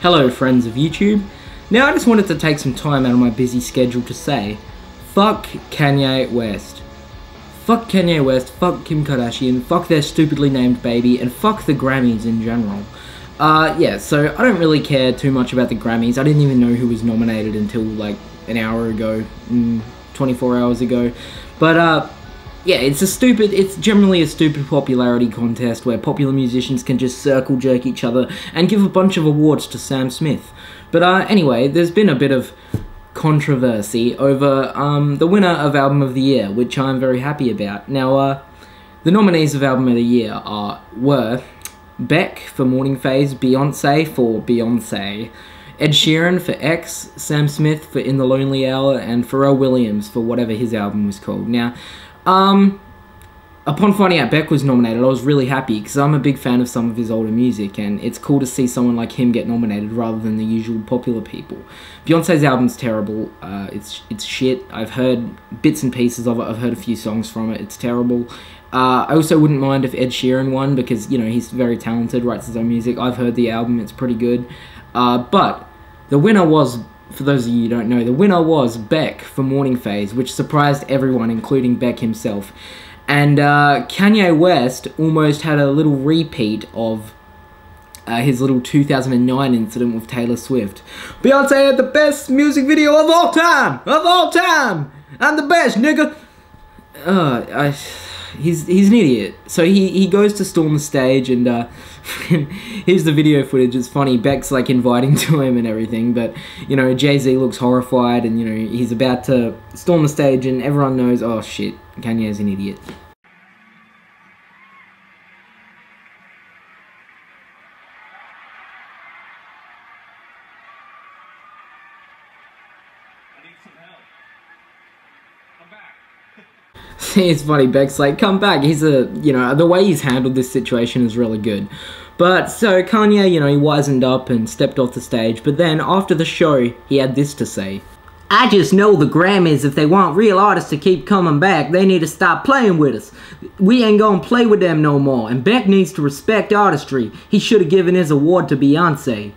Hello friends of YouTube. Now I just wanted to take some time out of my busy schedule to say, fuck Kanye West. Fuck Kanye West, fuck Kim Kardashian, fuck their stupidly named baby, and fuck the Grammys in general. Yeah, so I don't really care too much about the Grammys. I didn't even know who was nominated until like an hour ago, 24 hours ago. But yeah, it's generally a stupid popularity contest where popular musicians can just circle jerk each other and give a bunch of awards to Sam Smith. But anyway, there's been a bit of controversy over the winner of Album of the Year, which I'm very happy about. Now, the nominees of Album of the Year were Beck for Morning Phase, Beyonce for Beyonce, Ed Sheeran for X, Sam Smith for In the Lonely Hour, and Pharrell Williams for whatever his album was called. Now, upon finding out Beck was nominated, I was really happy because I'm a big fan of some of his older music, and it's cool to see someone like him get nominated rather than the usual popular people. Beyonce's album's terrible. It's shit. I've heard bits and pieces of it. I've heard a few songs from it. It's terrible. I also wouldn't mind if Ed Sheeran won because, you know, he's very talented, writes his own music. I've heard the album. It's pretty good. But the winner was, for those of you who don't know, the winner was Beck for Morning Phase, which surprised everyone, including Beck himself. And Kanye West almost had a little repeat of his little 2009 incident with Taylor Swift. Beyonce had the best music video of all time! Of all time! I'm the best, nigga! He's an idiot. So he goes to storm the stage, and here's the video footage. It's funny. Beck's like inviting to him and everything, but you know, Jay-Z looks horrified, and you know, he's about to storm the stage, and everyone knows, oh shit, Kanye's an idiot. I need some help. I'm back. It's funny, Beck's like, come back. He's you know, the way he's handled this situation is really good. But, so, Kanye, you know, he wisened up and stepped off the stage, but then, after the show, he had this to say. I just know the Grammys, if they want real artists to keep coming back, they need to stop playing with us. We ain't gonna play with them no more, and Beck needs to respect artistry. He should have given his award to Beyonce.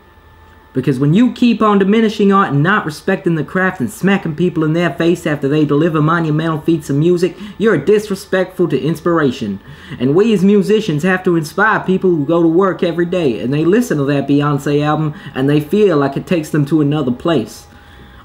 Because when you keep on diminishing art and not respecting the craft and smacking people in their face after they deliver monumental feats of music, you're disrespectful to inspiration. And we as musicians have to inspire people who go to work every day and they listen to that Beyonce album and they feel like it takes them to another place.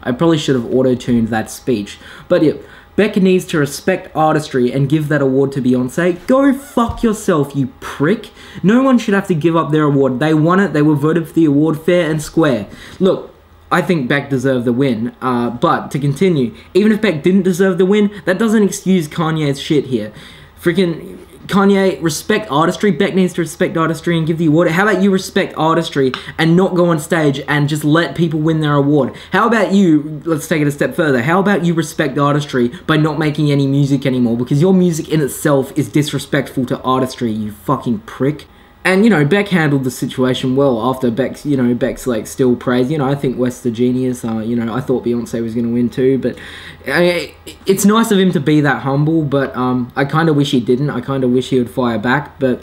I probably should have auto-tuned that speech. But yeah, Beck needs to respect artistry and give that award to Beyonce. Go fuck yourself, you prick. No one should have to give up their award. They won it, they were voted for the award fair and square. Look, I think Beck deserved the win, but to continue, even if Beck didn't deserve the win, that doesn't excuse Kanye's shit here. Freaking Kanye, respect artistry. Beck needs to respect artistry and give the award. How about you respect artistry and not go on stage and just let people win their award? How about you, let's take it a step further, how about you respect artistry by not making any music anymore? Because your music in itself is disrespectful to artistry, you fucking prick. And, you know, Beck handled the situation well after Beck's, you know, Beck's, like, still praised. You know, I think West's a genius. You know, I thought Beyonce was going to win too. But it's nice of him to be that humble, but I kind of wish he didn't. I kind of wish he would fire back. But,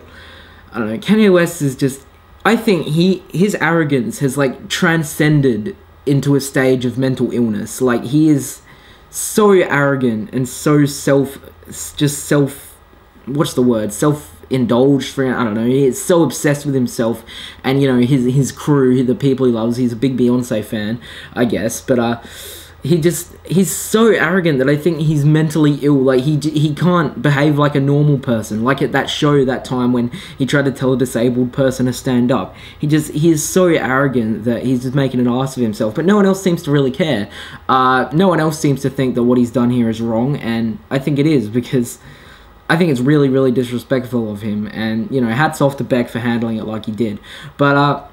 I don't know, Kanye West is just... I think his arrogance has, like, transcended into a stage of mental illness. Like, he is so arrogant and so what's the word? Self-indulged, I don't know, he's so obsessed with himself and, you know, his crew, the people he loves. He's a big Beyonce fan, I guess, but he's so arrogant that I think he's mentally ill. Like, he can't behave like a normal person, like at that show that time when he tried to tell a disabled person to stand up. He is so arrogant that he's just making an ass of himself, but no one else seems to really care. No one else seems to think that what he's done here is wrong, and I think it is, because I think it's really, really disrespectful of him, and, you know, hats off to Beck for handling it like he did. But,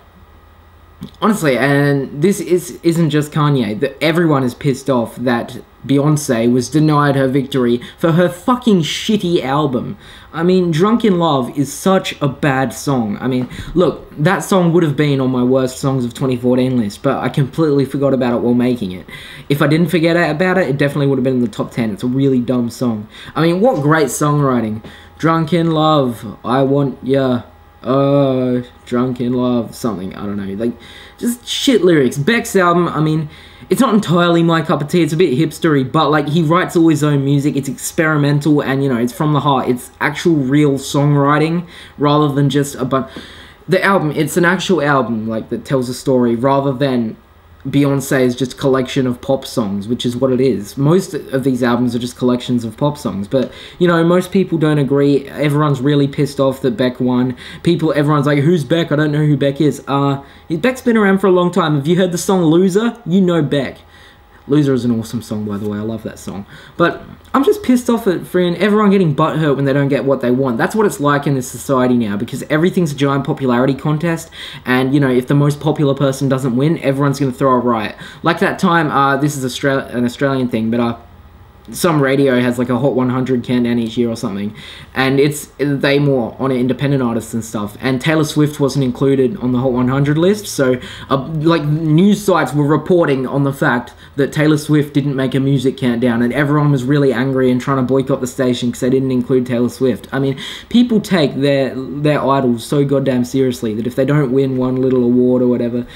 Honestly, and this isn't just Kanye. Everyone is pissed off that Beyonce was denied her victory for her fucking shitty album. I mean, Drunk in Love is such a bad song. I mean, look, that song would have been on my worst songs of 2014 list, but I completely forgot about it while making it. If I didn't forget about it, it definitely would have been in the top 10. It's a really dumb song. I mean, what great songwriting. Drunk in Love, I want ya. Drunk in Love, something, I don't know, like, just shit lyrics. Beck's album, I mean, it's not entirely my cup of tea, it's a bit hipstery, but, like, he writes all his own music, it's experimental, and, you know, it's from the heart, it's actual real songwriting, rather than just a bunch. The album, it's an actual album, like, that tells a story, rather than Beyonce is just a collection of pop songs, which is what it is. Most of these albums are just collections of pop songs, but, you know, most people don't agree. Everyone's really pissed off that Beck won. Everyone's like, who's Beck? I don't know who Beck is. Beck's been around for a long time. Have you heard the song Loser? You know Beck. Loser is an awesome song, by the way. I love that song. But I'm just pissed off at everyone getting butthurt when they don't get what they want. That's what it's like in this society now, because everything's a giant popularity contest, and, you know, if the most popular person doesn't win, everyone's going to throw a riot. Like that time, this is an Australian thing, but some radio has like a Hot 100 countdown each year or something, and they more on independent artists and stuff, and Taylor Swift wasn't included on the Hot 100 list, so like news sites were reporting on the fact that Taylor Swift didn't make a music countdown, and everyone was really angry and trying to boycott the station because they didn't include Taylor Swift. I mean, people take their idols so goddamn seriously that if they don't win one little award or whatever,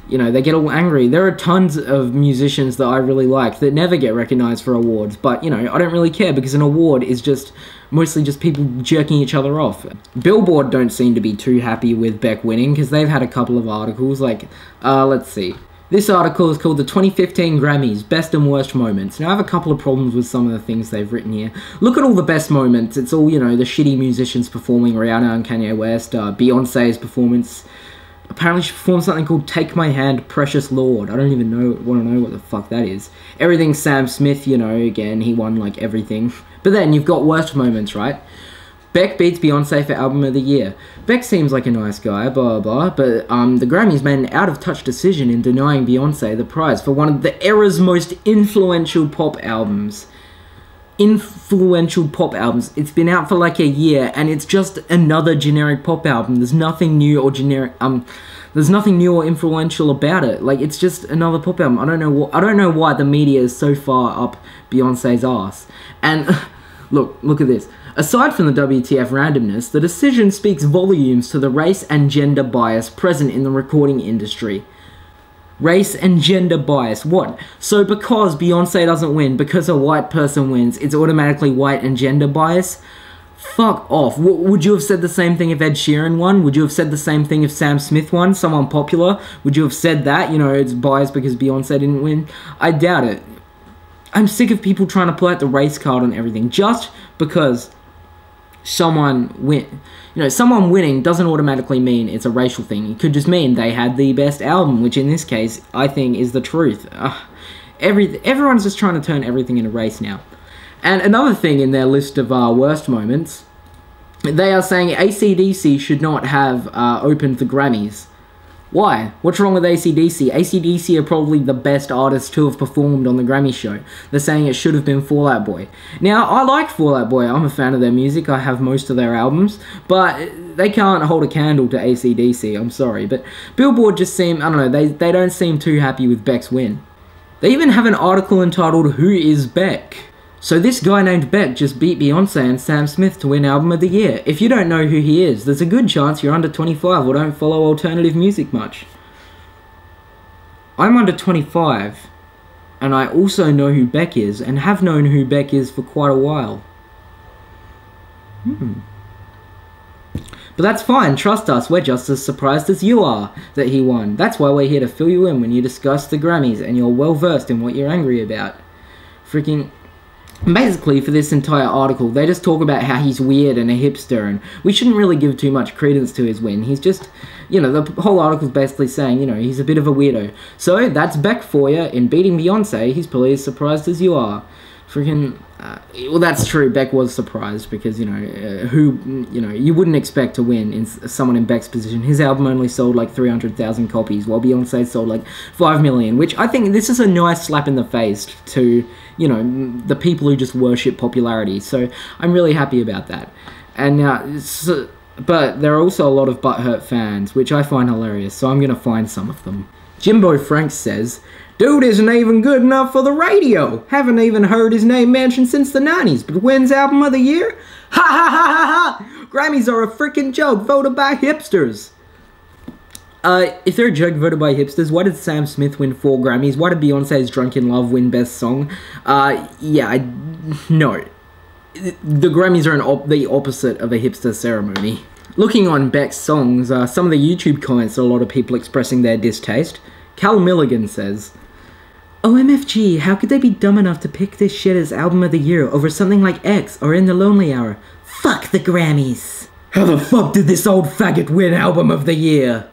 you know, they get all angry. There are tons of musicians that I really like that never get recognized for awards, but, you know, I don't really care because an award is just mostly just people jerking each other off. Billboard don't seem to be too happy with Beck winning because they've had a couple of articles, like, let's see. This article is called the 2015 Grammys, Best and Worst Moments. Now, I have a couple of problems with some of the things they've written here. Look at all the best moments. It's all, you know, the shitty musicians performing, Rihanna and Kanye West, Beyonce's performance. Apparently she performed something called Take My Hand, Precious Lord. I don't even want to know what the fuck that is. Everything Sam Smith, you know, again, he won, like, everything. But then you've got worst moments, right? Beck beats Beyonce for Album of the Year. Beck seems like a nice guy, blah, blah, but the Grammys made an out-of-touch decision in denying Beyonce the prize for one of the era's most influential pop albums. It's been out for like a year, and it's just another generic pop album. There's nothing new or generic. There's nothing new or influential about it. Like, it's just another pop album. I don't know why the media is so far up Beyonce's ass. And look at this. Aside from the WTF randomness, the decision speaks volumes to the race and gender bias present in the recording industry. Race and gender bias. What? So because Beyonce doesn't win, because a white person wins, it's automatically white and gender bias? Fuck off. Would you have said the same thing if Ed Sheeran won? Would you have said the same thing if Sam Smith won? Someone popular? Would you have said that? You know, it's biased because Beyonce didn't win? I doubt it. I'm sick of people trying to pull out the race card on everything. Just because someone winning doesn't automatically mean it's a racial thing. It could just mean they had the best album, which in this case, I think is the truth. Everyone's just trying to turn everything into race now. And another thing in their list of worst moments, they are saying AC/DC should not have opened the Grammys. Why? What's wrong with AC/DC? AC/DC are probably the best artists to have performed on the Grammy show. They're saying it should have been Fall Out Boy. Now, I like Fall Out Boy. I'm a fan of their music. I have most of their albums. But they can't hold a candle to AC/DC. I'm sorry. But Billboard just seem, I don't know, they don't seem too happy with Beck's win. They even have an article entitled, Who is Beck? So this guy named Beck just beat Beyonce and Sam Smith to win Album of the Year. If you don't know who he is, there's a good chance you're under 25 or don't follow alternative music much. I'm under 25, and I also know who Beck is, and have known who Beck is for quite a while. But that's fine, trust us, we're just as surprised as you are that he won. That's why we're here to fill you in when you discuss the Grammys, and you're well versed in what you're angry about. Basically, for this entire article, they just talk about how he's weird and a hipster, and we shouldn't really give too much credence to his win. He's just, you know, the whole article's basically saying, you know, he's a bit of a weirdo. So, that's Beck for you. In beating Beyonce, he's probably as surprised as you are. Freaking, well, that's true. Beck was surprised because, you know, you wouldn't expect to win in someone in Beck's position. His album only sold like 300,000 copies, while Beyonce sold like 5 million, which I think this is a nice slap in the face to, you know, the people who just worship popularity. So I'm really happy about that. And but there are also a lot of butthurt fans, which I find hilarious, so I'm going to find some of them. Jimbo Franks says, "Dude isn't even good enough for the radio. Haven't even heard his name mentioned since the 90s, but wins album of the year? Ha ha ha ha ha! Grammys are a freaking joke voted by hipsters." If they're a joke voted by hipsters, why did Sam Smith win 4 Grammys? Why did Beyonce's Drunk in Love win Best Song? No. The Grammys are the opposite of a hipster ceremony. Looking on Beck's songs, some of the YouTube comments are a lot of people expressing their distaste. Cal Milligan says, "OMFG, how could they be dumb enough to pick this shit as album of the year over something like X or In the Lonely Hour? Fuck the Grammys. How the fuck did this old faggot win album of the year?"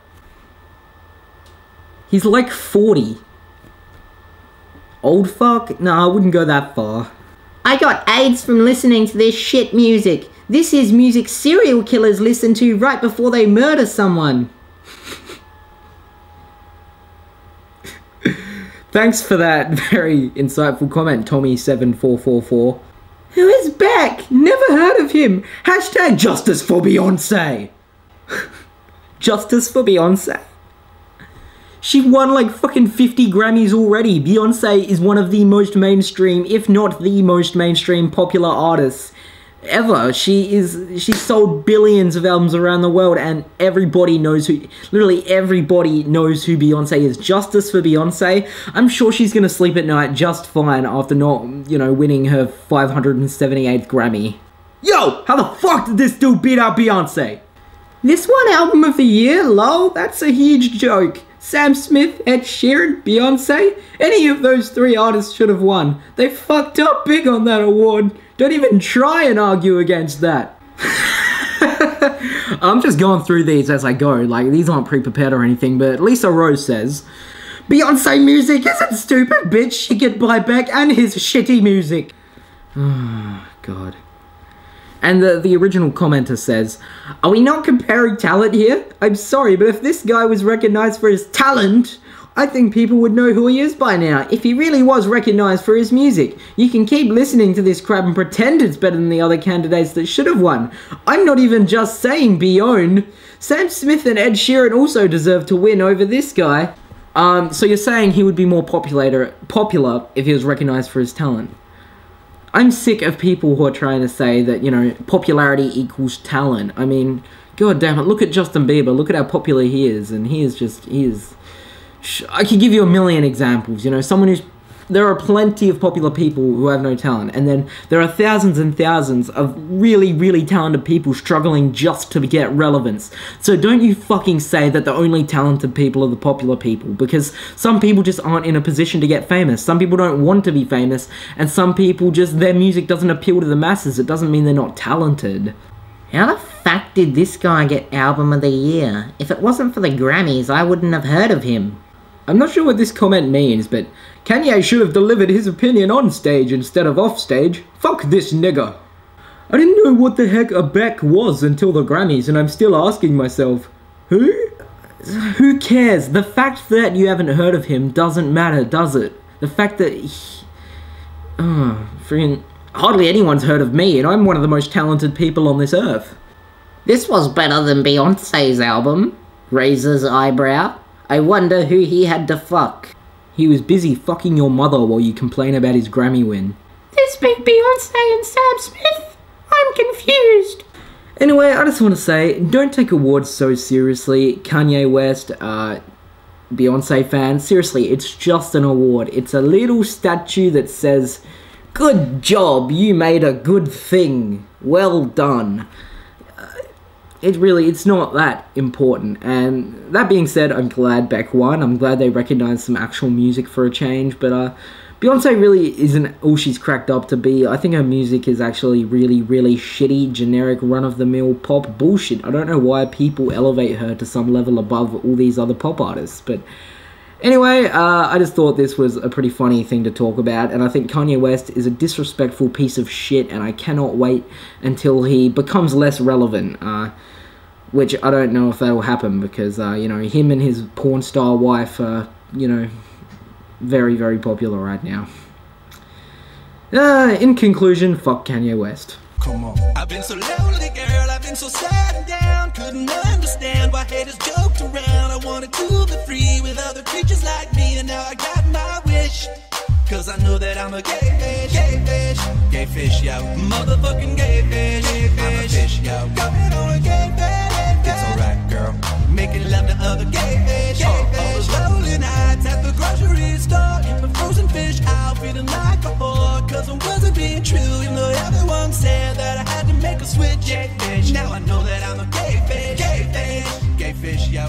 He's like 40. Old fuck? Nah, I wouldn't go that far. "I got AIDS from listening to this shit music. This is music serial killers listen to right before they murder someone." Thanks for that very insightful comment, Tommy7444. "Who is Beck? Never heard of him. Hashtag justice for Beyonce." Justice for Beyonce? She won like fucking 50 Grammys already. Beyonce is one of the most mainstream, if not the most mainstream popular artists ever. She sold billions of albums around the world, and literally everybody knows who Beyonce is. Justice for Beyonce. I'm sure she's gonna sleep at night just fine after not, winning her 578th Grammy. Yo, how the fuck did this dude beat out Beyonce? This one album of the year, lol, that's a huge joke. Sam Smith, Ed Sheeran, Beyonce, any of those 3 artists should have won. They fucked up big on that award. Don't even try and argue against that. I'm just going through these as I go, like these aren't pre-prepared or anything, but Lisa Rose says, "Beyonce music isn't stupid, bitch. She could buy Beck and his shitty music." Oh, God. And the original commenter says, "Are we not comparing talent here? I'm sorry, but if this guy was recognized for his talent, I think people would know who he is by now. If he really was recognized for his music, you can keep listening to this crap and pretend it's better than the other candidates that should have won. I'm not even just saying Beyonce. Sam Smith and Ed Sheeran also deserve to win over this guy." So you're saying he would be more popular if he was recognized for his talent? I'm sick of people who are trying to say that, popularity equals talent. I mean, god damn it, look at Justin Bieber, look at how popular he is, and I could give you a million examples, there are plenty of popular people who have no talent, and then there are thousands and thousands of really, really talented people struggling just to get relevance. So don't you fucking say that the only talented people are the popular people, because some people just aren't in a position to get famous. Some people don't want to be famous, and some people their music doesn't appeal to the masses. It doesn't mean they're not talented. How the fuck did this guy get album of the year? If it wasn't for the Grammys, I wouldn't have heard of him. I'm not sure what this comment means, but Kanye should have delivered his opinion on stage instead of off stage. Fuck this nigga. I didn't know what the heck a Beck was until the Grammys, and I'm still asking myself, who? Who cares? The fact that you haven't heard of him doesn't matter, does it? The fact that freaking hardly anyone's heard of me, and I'm one of the most talented people on this earth. This was better than Beyonce's album. Raises eyebrow. I wonder who he had to fuck. He was busy fucking your mother while you complain about his Grammy win. This big Beyonce and Sam Smith? I'm confused. Anyway, I just want to say, don't take awards so seriously. Kanye West, Beyonce fans, seriously, it's just an award. It's a little statue that says, "Good job, you made a good thing. Well done." It's not that important. And that being said, I'm glad Beck won. I'm glad they recognized some actual music for a change. But Beyonce really isn't all she's cracked up to be. I think her music is actually really, really shitty, generic, run-of-the-mill pop bullshit. I don't know why people elevate her to some level above all these other pop artists. But Anyway, I just thought this was a pretty funny thing to talk about, and I think Kanye West is a disrespectful piece of shit, and I cannot wait until he becomes less relevant, which I don't know if that will happen, because, you know, him and his porn star wife are, you know, very, very popular right now. In conclusion, fuck Kanye West. Come on. I've been so lonely, girl, I've been so sad and down. Couldn't understand why haters joked around. I wanted to be free with other creatures like me, and now I got my wish. Cause I know that I'm a gay fish, yo. Motherfucking gay fish, I'm a fish, yo. Going on a gay fish. It's alright, girl. Making love to other gay fish. All those lonely nights at the grocery store, in my frozen fish out, feeling like a whore. Cause I wasn't being true, even though everyone said that I had to make a switch. Gay fish. Now I know that I'm a gay fish, yo.